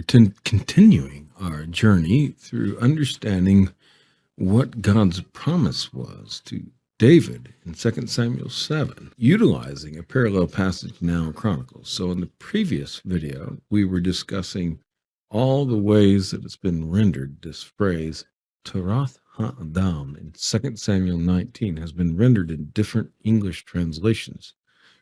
continuing our journey through understanding what God's promise was to David in 2 Samuel 7, utilizing a parallel passage now in Chronicles. So in the previous video, we were discussing all the ways that it's been rendered. This phrase, Tarath Ha'adam, in 2 Samuel 19, has been rendered in different English translations,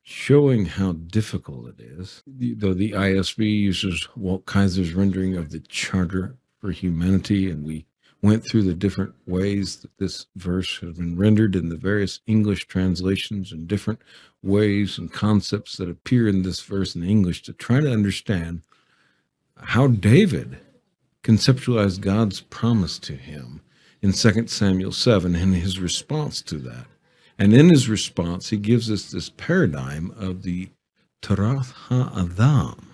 showing how difficult it is. Though the ISV uses Walt Kaiser's rendering of the Charter for Humanity, and we went through the different ways that this verse has been rendered in the various English translations and different ways and concepts that appear in this verse in English to try to understand how David conceptualized God's promise to him in 2 Samuel 7 and his response to that. And in his response, he gives us this paradigm of the Tarath Ha'adam.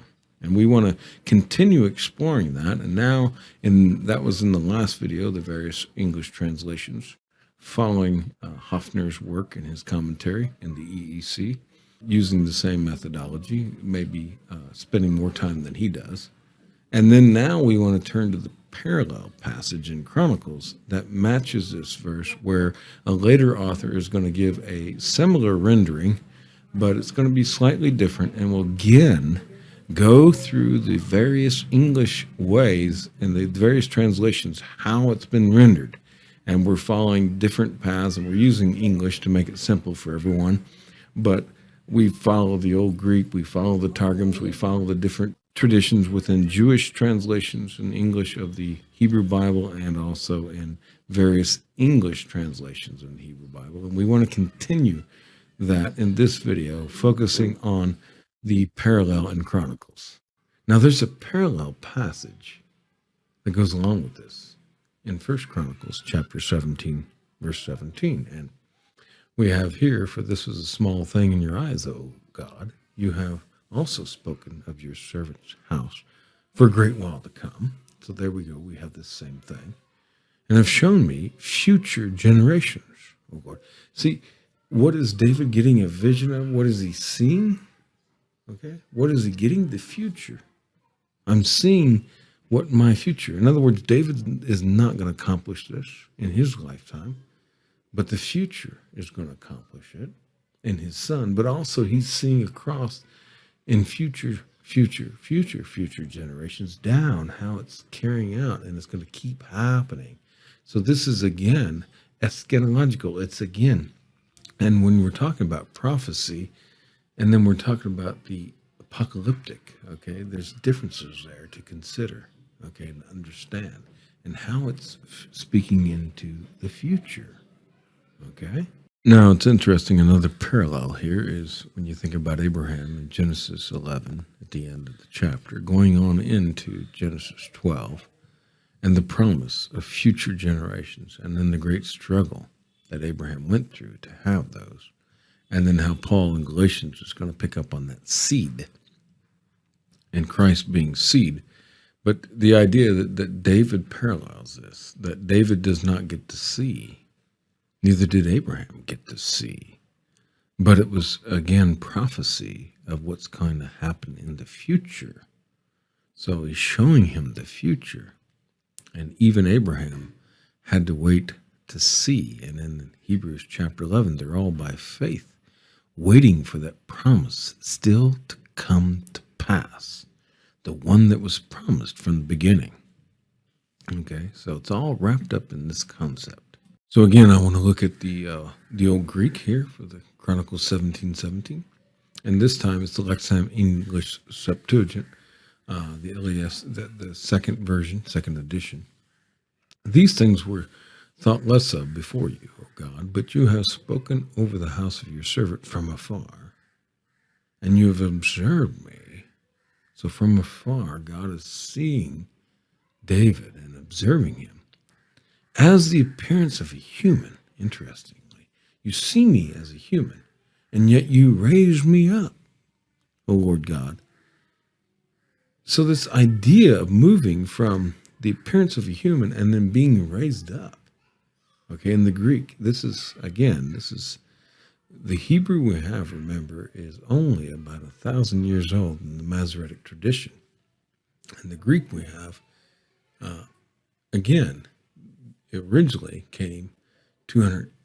And we want to continue exploring that. And now, that was in the last video, the various English translations, following Hoffner's work in his commentary in the EEC, using the same methodology, maybe spending more time than he does. And then now we want to turn to the parallel passage in Chronicles that matches this verse, where a later author is going to give a similar rendering, but it's going to be slightly different, and will again go through the various English ways and the various translations, how it's been rendered. And we're following different paths, and we're using English to make it simple for everyone. But we follow the Old Greek, we follow the Targums, we follow the different traditions within Jewish translations in English of the Hebrew Bible, and also in various English translations in the Hebrew Bible. And we want to continue that in this video, focusing on the parallel in Chronicles. Now, there's a parallel passage that goes along with this in 1 Chronicles chapter 17, verse 17. And we have here, for this is a small thing in your eyes, O God, you have also spoken of your servant's house for a great while to come. So there we go. We have the same thing. And have shown me future generations, O God. See, what is David getting a vision of? What is he seeing? Okay. What is he getting? The future. I'm seeing what my future. In other words, David is not going to accomplish this in his lifetime, but the future is going to accomplish it in his son. But also he's seeing across in future generations down how it's carrying out, and it's going to keep happening. So this is again eschatological. It's again, and when we're talking about prophecy, and then we're talking about the apocalyptic, okay, there's differences there to consider, okay, and understand, and how it's speaking into the future, okay? Now, it's interesting, another parallel here is when you think about Abraham in Genesis 11, at the end of the chapter, going on into Genesis 12, and the promise of future generations, and then the great struggle that Abraham went through to have those. And then how Paul in Galatians is going to pick up on that seed, and Christ being seed. But the idea that David parallels this, that David does not get to see, neither did Abraham get to see. But it was, again, prophecy of what's going to happen in the future. So he's showing him the future. And even Abraham had to wait to see. And in Hebrews chapter 11, they're all by faith, waiting for that promise still to come to pass, the one that was promised from the beginning. Okay, so it's all wrapped up in this concept. So again, I want to look at the Old Greek here for the Chronicles 17:17, and this time it's the Lexham English Septuagint, the LES, the second version, second edition. These things were thought less of before you, O God, but you have spoken over the house of your servant from afar, and you have observed me. So from afar, God is seeing David and observing him as the appearance of a human. Interestingly, you see me as a human, and yet you raise me up, O Lord God. So this idea of moving from the appearance of a human and then being raised up. Okay, in the Greek, this is the Hebrew we have, remember, is only about 1,000 years old in the Masoretic tradition. And the Greek we have, again, it originally came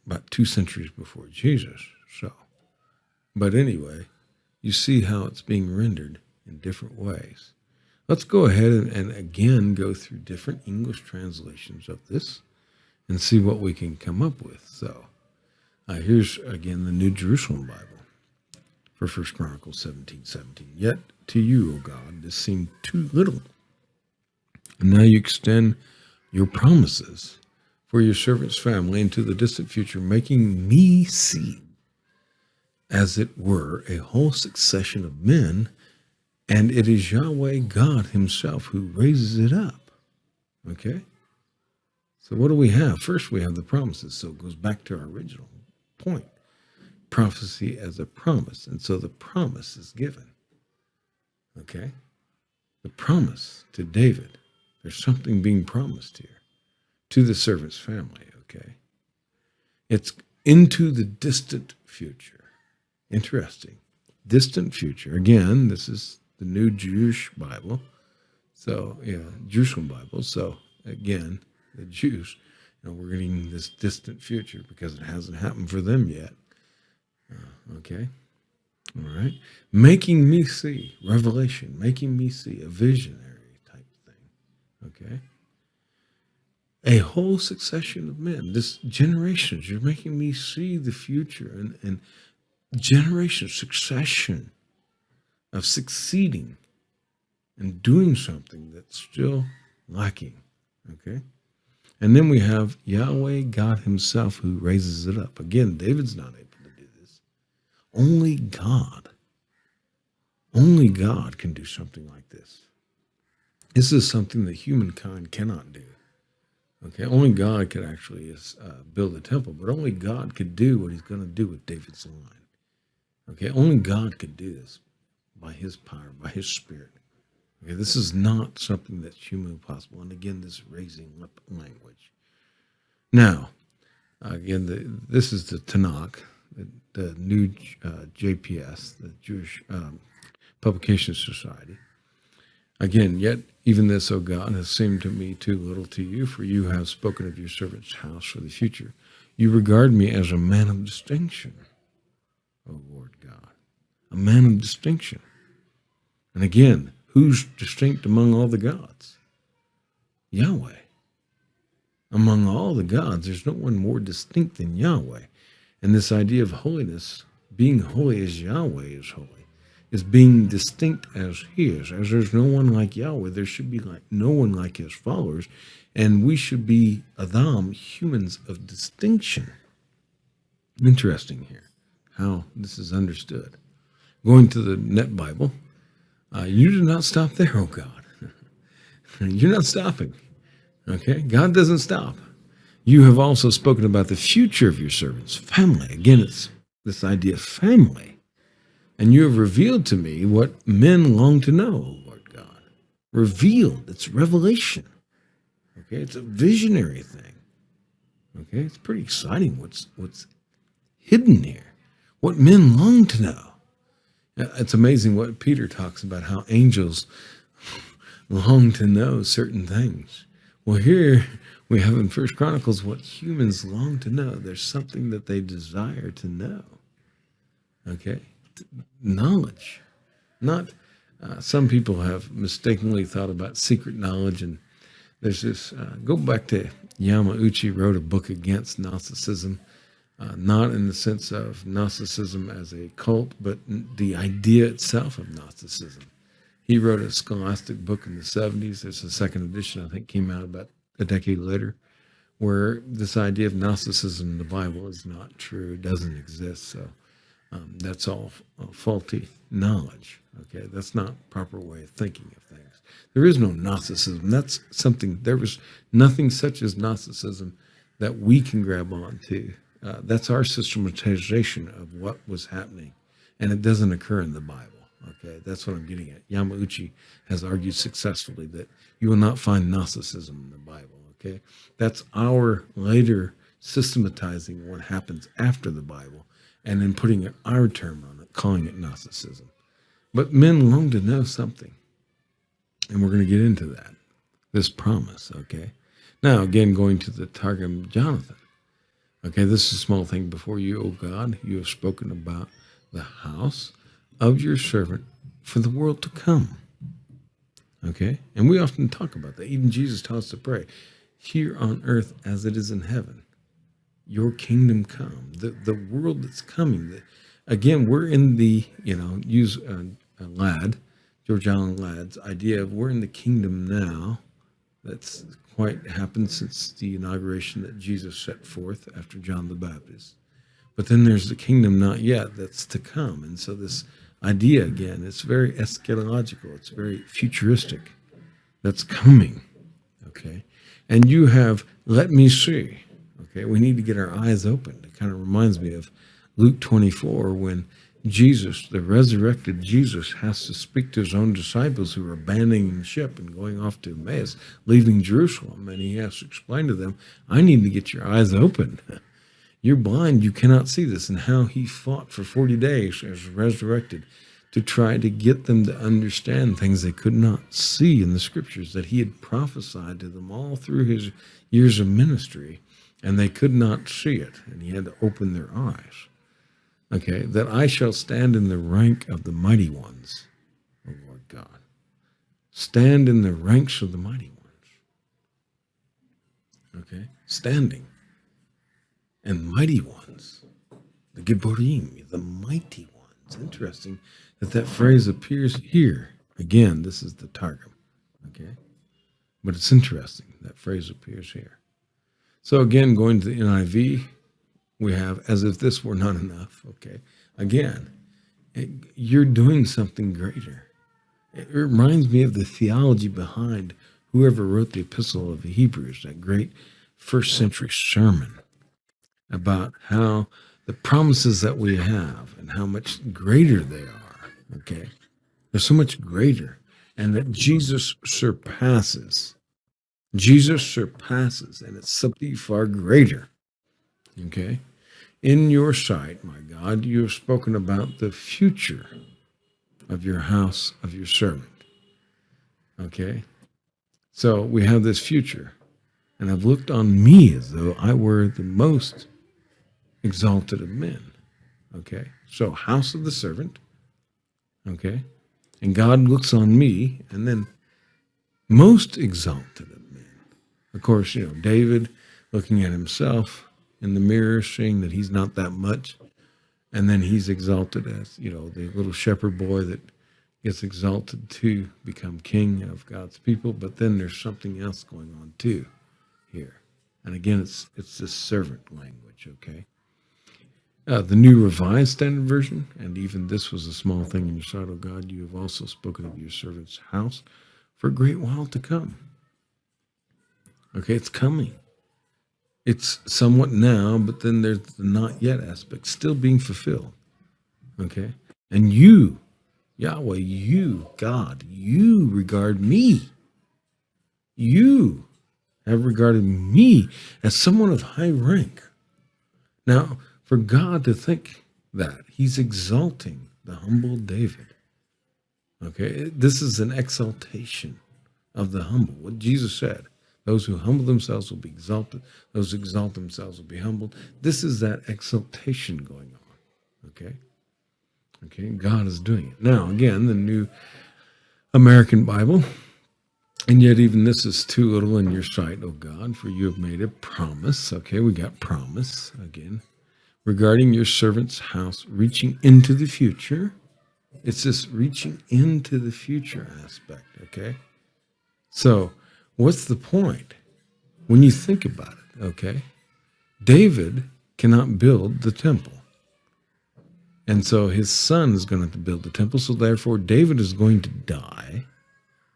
about 2 centuries before Jesus. So, but anyway, you see how it's being rendered in different ways. Let's go ahead and again go through different English translations of this and see what we can come up with. So here's again the New Jerusalem Bible for 1 Chronicles 17:17. Yet to you, O God, this seemed too little. And now you extend your promises for your servant's family into the distant future, making me see, as it were, a whole succession of men, and it is Yahweh God himself who raises it up. Okay? So what do we have? First, we have the promises. So it goes back to our original point. Prophecy as a promise. And so the promise is given. Okay? The promise to David. There's something being promised here to the servant's family. Okay? It's into the distant future. Interesting. Distant future. Again, this is the New Jewish Bible. So, yeah, Jerusalem Bible. So, again, the Jews, we're getting this distant future because it hasn't happened for them yet. Okay? All right? Making me see, revelation, making me see, a visionary type thing. Okay? A whole succession of men. This generations, you're making me see the future and generation, succession of succeeding and doing something that's still lacking. Okay? And then we have Yahweh God himself who raises it up. Again, David's not able to do this. Only God can do something like this. This is something that humankind cannot do. Okay, only God could actually build a temple, but only God could do what he's going to do with David's line. Okay, only God could do this by his power, by his spirit. Okay, this is not something that's humanly possible. And again, this raising up language. Now, again, this is the Tanakh, the new JPS, the Jewish Publication Society. Again, yet even this, O God, has seemed to me too little to you, for you have spoken of your servant's house for the future. You regard me as a man of distinction, O Lord God, a man of distinction. And again, who's distinct among all the gods? Yahweh. Among all the gods, there's no one more distinct than Yahweh. And this idea of holiness, being holy as Yahweh is holy, is being distinct as he is. As there's no one like Yahweh, there should be no one like his followers. And we should be Adam, humans of distinction. Interesting here how this is understood. Going to the Net Bible, you do not stop there, oh God. You're not stopping. Okay? God doesn't stop. You have also spoken about the future of your servants, family. Again, it's this idea of family. And you have revealed to me what men long to know, O Lord God. Revealed. It's revelation. Okay? It's a visionary thing. Okay? It's pretty exciting what's hidden here. What men long to know. It's amazing what Peter talks about, how angels long to know certain things. Well, here we have in 1 Chronicles what humans long to know. There's something that they desire to know. Okay? Knowledge. Not, some people have mistakenly thought about secret knowledge, and there's this, go back to Yamauchi wrote a book against Gnosticism, not in the sense of Gnosticism as a cult, but the idea itself of Gnosticism. He wrote a scholastic book in the 70s. There's a second edition, I think, came out about a decade later, where this idea of Gnosticism in the Bible is not true, doesn't exist. So that's all faulty knowledge. Okay, that's not a proper way of thinking of things. There is no Gnosticism. That's something, there was nothing such as Gnosticism that we can grab onto. That's our systematization of what was happening, and it doesn't occur in the Bible. Okay, that's what I'm getting at. Yamauchi has argued successfully that you will not find Gnosticism in the Bible. Okay, that's our later systematizing what happens after the Bible, and then putting our term on it, calling it Gnosticism. But men long to know something. And we're going to get into that, this promise, okay? Now, again, going to the Targum Jonathan. Okay, this is a small thing before you, O God. You have spoken about the house of your servant for the world to come. Okay, and we often talk about that. Even Jesus taught us to pray, here on earth as it is in heaven. Your kingdom come. The world that's coming. Again, we're in the, use a lad, George Allen Ladd's idea of we're in the kingdom now. That's quite happened since the inauguration that Jesus set forth after John the Baptist. But then there's the kingdom not yet that's to come. And so this idea, again, it's very eschatological. It's very futuristic. That's coming. Okay. And you have, let me see. Okay. We need to get our eyes open. It kind of reminds me of Luke 24 when Jesus, the resurrected Jesus, has to speak to his own disciples who are abandoning ship and going off to Emmaus, leaving Jerusalem. And he has to explain to them, I need to get your eyes open. You're blind, you cannot see this. And how he fought for 40 days as resurrected to try to get them to understand things they could not see in the scriptures that he had prophesied to them all through his years of ministry. And they could not see it. And he had to open their eyes. Okay, that I shall stand in the rank of the mighty ones, O Lord God. Stand in the ranks of the mighty ones. Okay, standing. And mighty ones. The Gibborim, the mighty ones. Interesting that phrase appears here. Again, this is the Targum. Okay, but it's interesting that phrase appears here. So again, going to the NIV, we have, as if this were not enough, okay? Again, you're doing something greater. It reminds me of the theology behind whoever wrote the Epistle of the Hebrews, that great first century sermon about how the promises that we have and how much greater they are, okay? They're so much greater, and that Jesus surpasses. Jesus surpasses, and it's something far greater, okay? In your sight, my God, you have spoken about the future of your house, of your servant. Okay? So we have this future, and I've looked on me as though I were the most exalted of men. Okay? So house of the servant. Okay? And God looks on me, and then most exalted of men. Of course, David looking at himself in the mirror, seeing that he's not that much. And then he's exalted as, the little shepherd boy that gets exalted to become king of God's people. But then there's something else going on too here. And again, it's this servant language, okay? The New Revised Standard Version, and even this was a small thing in your sight, O God, you have also spoken of your servant's house for a great while to come. Okay, it's coming. It's somewhat now, but then there's the not yet aspect still being fulfilled. Okay? And you, Yahweh, you, God, you regard me. You have regarded me as someone of high rank. Now, for God to think that, he's exalting the humble David. Okay? This is an exaltation of the humble. What Jesus said. Those who humble themselves will be exalted. Those who exalt themselves will be humbled. This is that exaltation going on. Okay? Okay, God is doing it. Now, again, the New American Bible, and yet even this is too little in your sight, O God, for you have made a promise. Okay, we got promise, again, regarding your servant's house reaching into the future. It's this reaching into the future aspect, okay? So, what's the point? When you think about it, okay? David cannot build the temple. And so his son is going to have to build the temple. So therefore, David is going to die.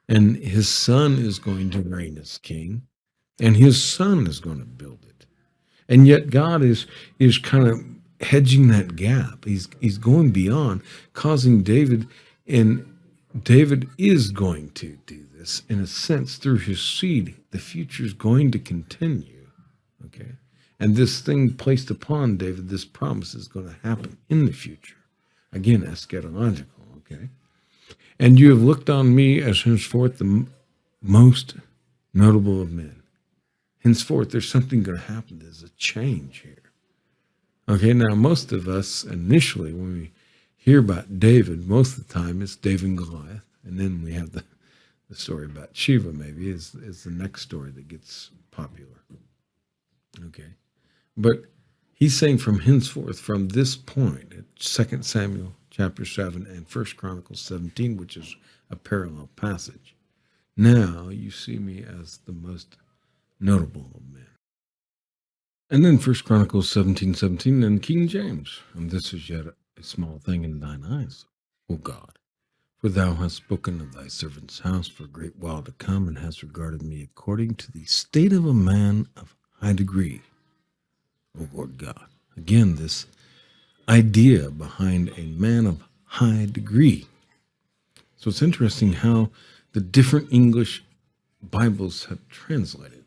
And his son is going to reign as king. And his son is going to build it. And yet God is kind of hedging that gap. He's going beyond, causing David, and David is going to do this in a sense through his seed. The future is going to continue. Okay? And this thing placed upon David, this promise is going to happen in the future. Again, eschatological, okay? And you have looked on me as henceforth the most notable of men. Henceforth, there's something going to happen. There's a change here. Okay, now most of us initially, when we hear about David, most of the time it's David and Goliath. And then we have the story about Sheba, maybe, is the next story that gets popular. Okay. But he's saying from henceforth, from this point, at 2 Samuel chapter 7 and 1 Chronicles 17, which is a parallel passage, now you see me as the most notable of men. And then 1 Chronicles 17:17 in King James, and this is yet a small thing in thine eyes, O God, for thou hast spoken of thy servant's house for a great while to come, and hast regarded me according to the state of a man of high degree, O Lord God. Again, this idea behind a man of high degree. So it's interesting how the different English Bibles have translated.